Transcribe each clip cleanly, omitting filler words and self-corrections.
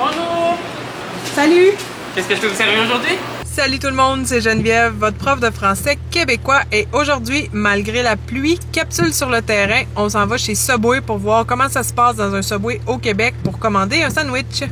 Bonjour! Salut! Qu'est-ce que je peux vous servir aujourd'hui? Salut tout le monde, c'est Geneviève, votre prof de français québécois et aujourd'hui, malgré la pluie, capsule sur le terrain, on s'en va chez Subway pour voir comment ça se passe dans un Subway au Québec pour commander un sandwich.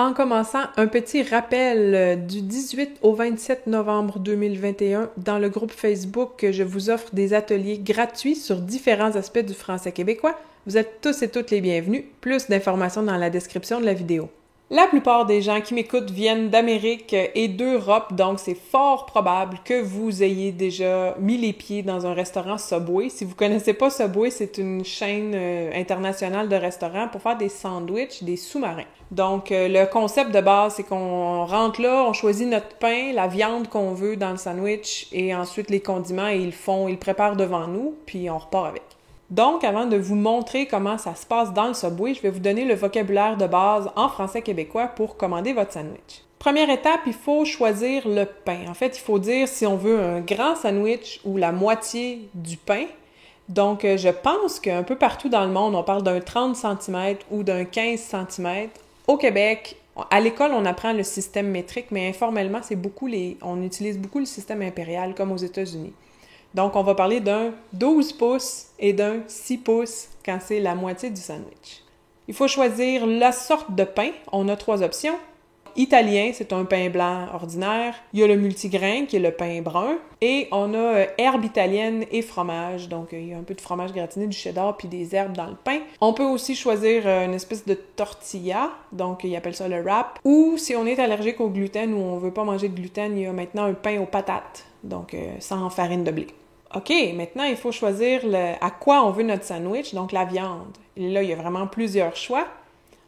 En commençant, un petit rappel du 18 au 27 novembre 2021, dans le groupe Facebook, je vous offre des ateliers gratuits sur différents aspects du français québécois. Vous êtes tous et toutes les bienvenus. Plus d'informations dans la description de la vidéo. La plupart des gens qui m'écoutent viennent d'Amérique et d'Europe, donc c'est fort probable que vous ayez déjà mis les pieds dans un restaurant Subway. Si vous connaissez pas Subway, c'est une chaîne internationale de restaurants pour faire des sandwichs, des sous-marins. Donc, le concept de base, c'est qu'on rentre là, on choisit notre pain, la viande qu'on veut dans le sandwich et ensuite les condiments et ils le préparent devant nous, puis on repart avec. Donc, avant de vous montrer comment ça se passe dans le Subway, je vais vous donner le vocabulaire de base en français québécois pour commander votre sandwich. Première étape, il faut choisir le pain. En fait, il faut dire si on veut un grand sandwich ou la moitié du pain. Donc, je pense qu'un peu partout dans le monde, on parle d'un 30 cm ou d'un 15 cm. Au Québec, à l'école, on apprend le système métrique, mais informellement, on utilise beaucoup le système impérial, comme aux États-Unis. Donc, on va parler d'un 12 pouces et d'un 6 pouces quand c'est la moitié du sandwich. Il faut choisir la sorte de pain. On a 3 options. Italien, c'est un pain blanc ordinaire. Il y a le multigrain, qui est le pain brun. Et on a herbe italienne et fromage. Donc, il y a un peu de fromage gratiné, du cheddar, puis des herbes dans le pain. On peut aussi choisir une espèce de tortilla. Donc, ils appellent ça le wrap. Ou, si on est allergique au gluten ou on veut pas manger de gluten, il y a maintenant un pain aux patates. Donc, sans farine de blé. OK, maintenant, il faut choisir à quoi on veut notre sandwich, donc la viande. Et là, il y a vraiment plusieurs choix.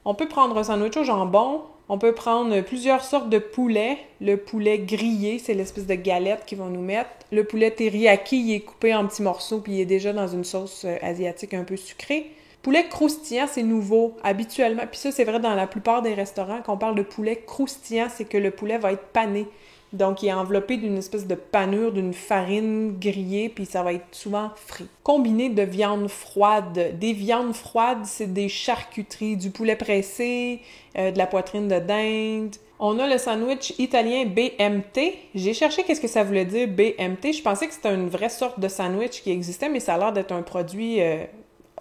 On peut prendre un sandwich au jambon. On peut prendre plusieurs sortes de poulet. Le poulet grillé, c'est l'espèce de galette qu'ils vont nous mettre. Le poulet teriyaki, il est coupé en petits morceaux puis il est déjà dans une sauce asiatique un peu sucrée. Poulet croustillant, c'est nouveau, habituellement. Puis ça, c'est vrai dans la plupart des restaurants. Quand on parle de poulet croustillant, c'est que le poulet va être pané. Donc, il est enveloppé d'une espèce de panure, d'une farine grillée, puis ça va être souvent frit. Combiné de viande froide. Des viandes froides, c'est des charcuteries, du poulet pressé, de la poitrine de dinde. On a le sandwich italien BMT. J'ai cherché qu'est-ce que ça voulait dire BMT. Je pensais que c'était une vraie sorte de sandwich qui existait, mais ça a l'air d'être un produit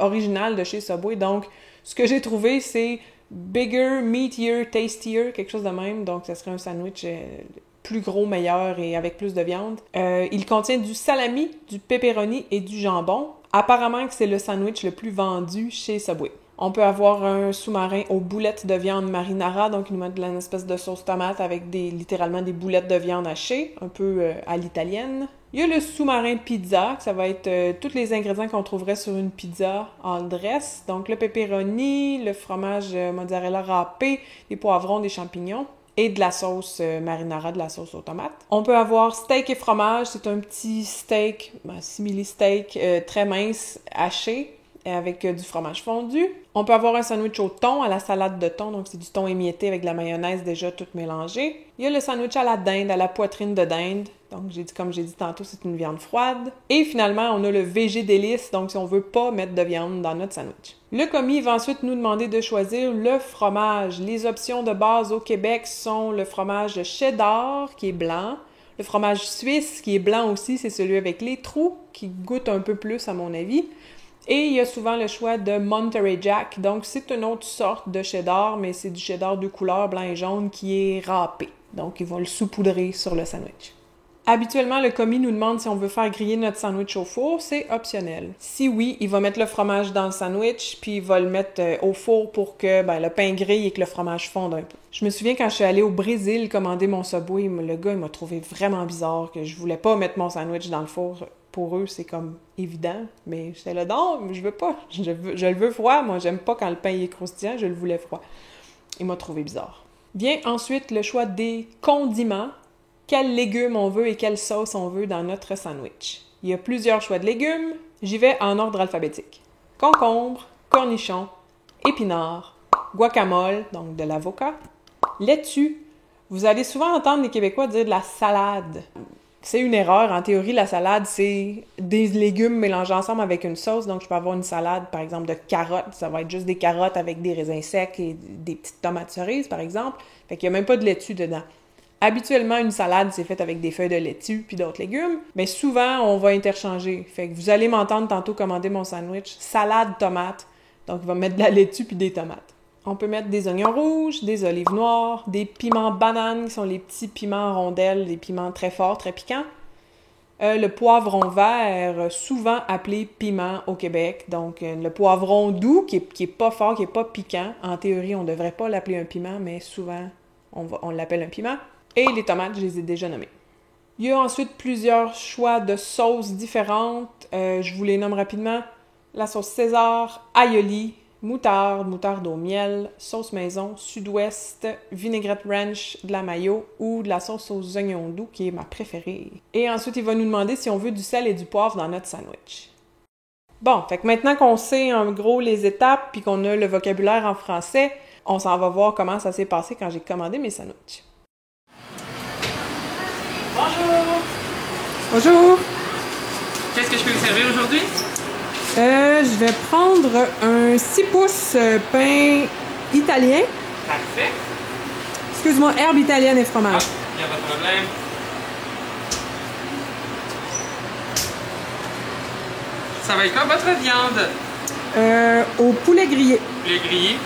original de chez Subway. Donc, ce que j'ai trouvé, c'est bigger, meatier, tastier, quelque chose de même. Donc, ça serait un sandwich plus gros, meilleur et avec plus de viande. Il contient du salami, du pepperoni et du jambon. Apparemment que c'est le sandwich le plus vendu chez Subway. On peut avoir un sous-marin aux boulettes de viande marinara, donc ils nous mettent une espèce de sauce tomate avec littéralement des boulettes de viande hachées, un peu à l'italienne. Il y a le sous-marin pizza, ça va être tous les ingrédients qu'on trouverait sur une pizza en dress. Donc le pepperoni, le fromage mozzarella râpé, des poivrons, des champignons. Et de la sauce marinara, de la sauce aux tomates. On peut avoir steak et fromage, c'est un petit steak, simili-steak très mince, haché, avec du fromage fondu. On peut avoir un sandwich au thon, à la salade de thon, donc c'est du thon émietté avec de la mayonnaise déjà toute mélangée. Il y a le sandwich à la dinde, à la poitrine de dinde. Donc, comme j'ai dit tantôt, c'est une viande froide. Et finalement, on a le VG délice, donc si on veut pas mettre de viande dans notre sandwich. Le commis va ensuite nous demander de choisir le fromage. Les options de base au Québec sont le fromage cheddar, qui est blanc. Le fromage suisse, qui est blanc aussi, c'est celui avec les trous, qui goûte un peu plus à mon avis. Et il y a souvent le choix de Monterey Jack. Donc, c'est une autre sorte de cheddar, mais c'est du cheddar de couleur blanc et jaune qui est râpé. Donc, ils vont le saupoudrer sur le sandwich. Habituellement, le commis nous demande si on veut faire griller notre sandwich au four, c'est optionnel. Si oui, il va mettre le fromage dans le sandwich, puis il va le mettre au four pour que le pain grille et que le fromage fonde un peu. Je me souviens quand je suis allée au Brésil commander mon Subway, le gars il m'a trouvé vraiment bizarre que je voulais pas mettre mon sandwich dans le four. Pour eux, c'est comme évident, mais j'étais là, non, je veux pas, je le veux froid, moi j'aime pas quand le pain est croustillant, je le voulais froid. Il m'a trouvé bizarre. Vient ensuite le choix des condiments. Quels légumes on veut et quelle sauce on veut dans notre sandwich. Il y a plusieurs choix de légumes. J'y vais en ordre alphabétique. Concombre, cornichon, épinards, guacamole, donc de l'avocat, laitue. Vous allez souvent entendre les Québécois dire de la salade. C'est une erreur. En théorie, la salade, c'est des légumes mélangés ensemble avec une sauce. Donc, je peux avoir une salade, par exemple, de carottes. Ça va être juste des carottes avec des raisins secs et des petites tomates cerises, par exemple. Fait qu'il n'y a même pas de laitue dedans. Habituellement, une salade, c'est faite avec des feuilles de laitue puis d'autres légumes. Mais souvent, on va interchanger. Fait que vous allez m'entendre tantôt commander mon sandwich salade tomate. Donc, il va mettre de la laitue puis des tomates. On peut mettre des oignons rouges, des olives noires, des piments bananes, qui sont les petits piments rondelles, des piments très forts, très piquants. Le poivron vert, souvent appelé piment au Québec. Donc, le poivron doux, qui est pas fort, qui est pas piquant. En théorie, on devrait pas l'appeler un piment, mais souvent, on l'appelle un piment. Et les tomates, je les ai déjà nommées. Il y a ensuite plusieurs choix de sauces différentes. Je vous les nomme rapidement. La sauce César, aioli, moutarde au miel, sauce maison, sud-ouest, vinaigrette ranch, de la mayo ou de la sauce aux oignons doux qui est ma préférée. Et ensuite, il va nous demander si on veut du sel et du poivre dans notre sandwich. Bon, fait que maintenant qu'on sait en gros les étapes puis qu'on a le vocabulaire en français, on s'en va voir comment ça s'est passé quand j'ai commandé mes sandwichs. Bonjour! Bonjour! Qu'est-ce que je peux vous servir aujourd'hui? Je vais prendre un 6 pouces pain italien. Parfait. Excuse-moi, herbe italienne et fromage. Il n'y a pas de problème. Ça va être quoi votre viande? Au poulet grillé. Poulet grillé.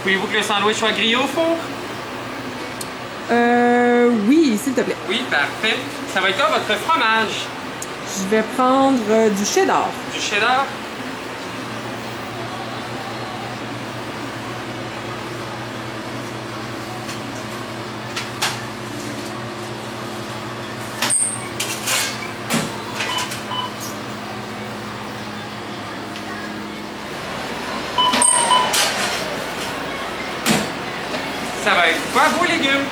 Voulez-vous que le sandwich soit grillé au four? Oui, s'il te plaît. Oui, parfait. Ça va être quoi votre fromage? Je vais prendre du cheddar. Du cheddar? Ça va être quoi vos légumes?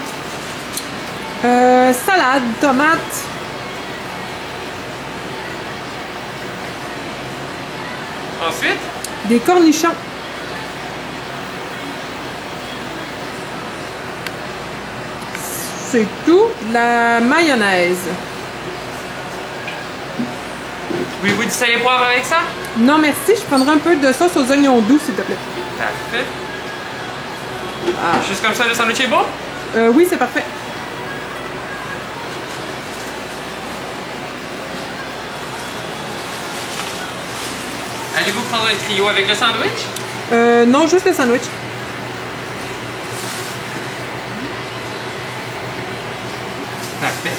Salade, tomate. Ensuite? Des cornichons. C'est tout. La mayonnaise. Voulez-vous du sel et poivre avec ça? Non, merci. Je prendrai un peu de sauce aux oignons doux, s'il te plaît. Parfait. Juste comme ça, le sandwich est bon? Oui, c'est parfait. Allez-vous prendre un trio avec le sandwich? Non, juste le sandwich. Parfait.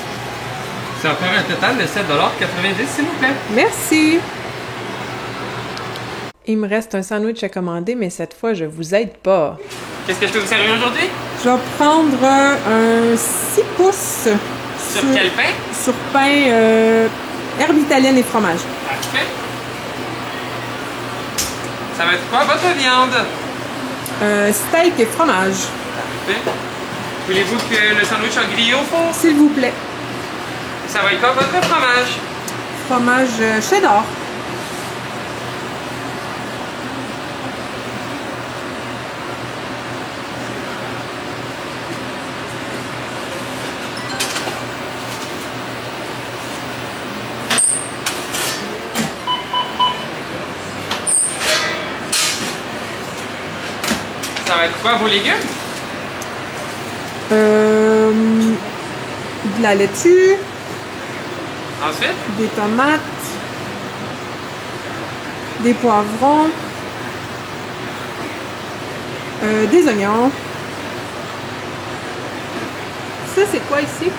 C'est encore un total de 7,90 s'il vous plaît. Merci. Il me reste un sandwich à commander, mais cette fois, je vous aide pas. Qu'est-ce que je peux vous servir aujourd'hui? Je vais prendre un 6 pouces. Sur quel pain? Sur pain herbe italienne et fromage. Parfait. Ça va être quoi votre viande? Steak et fromage. Parfait. Voulez-vous que le sandwich soit grillé au four? S'il vous plaît. Ça va être quoi votre fromage? Fromage cheddar. Ça va être quoi vos légumes? De la laitue, Ensuite? des tomates, des poivrons, des oignons. Ça, c'est quoi ici?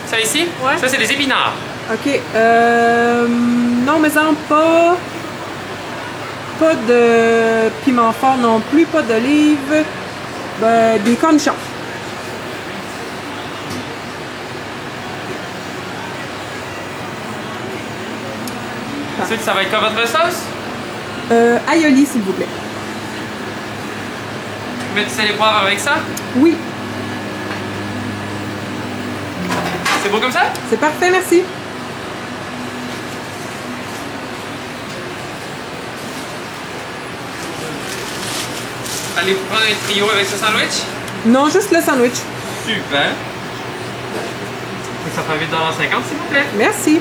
Ça ici? Ouais. Ça, c'est des épinards. OK. Non, mais en pas. Pas de piment fort non plus, pas d'olive. Des cornichons. Ensuite, ça va être quoi votre sauce? Aioli, s'il vous plaît. Vous mettez du sel et poivre avec ça? Oui, C'est beau comme ça? c'est parfait, merci. Allez-vous prendre un trio avec ce sandwich? Non, juste le sandwich. Super. Ça fait 8,50 s'il vous plaît. Merci!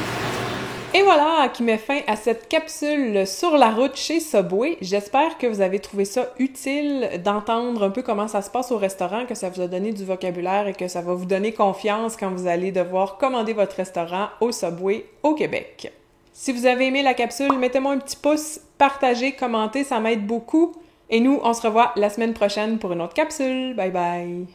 Et voilà qui met fin à cette capsule sur la route chez Subway. J'espère que vous avez trouvé ça utile d'entendre un peu comment ça se passe au restaurant, que ça vous a donné du vocabulaire et que ça va vous donner confiance quand vous allez devoir commander votre restaurant au Subway au Québec. Si vous avez aimé la capsule, mettez-moi un petit pouce, partagez, commentez, ça m'aide beaucoup. Et nous, on se revoit la semaine prochaine pour une autre capsule. Bye bye!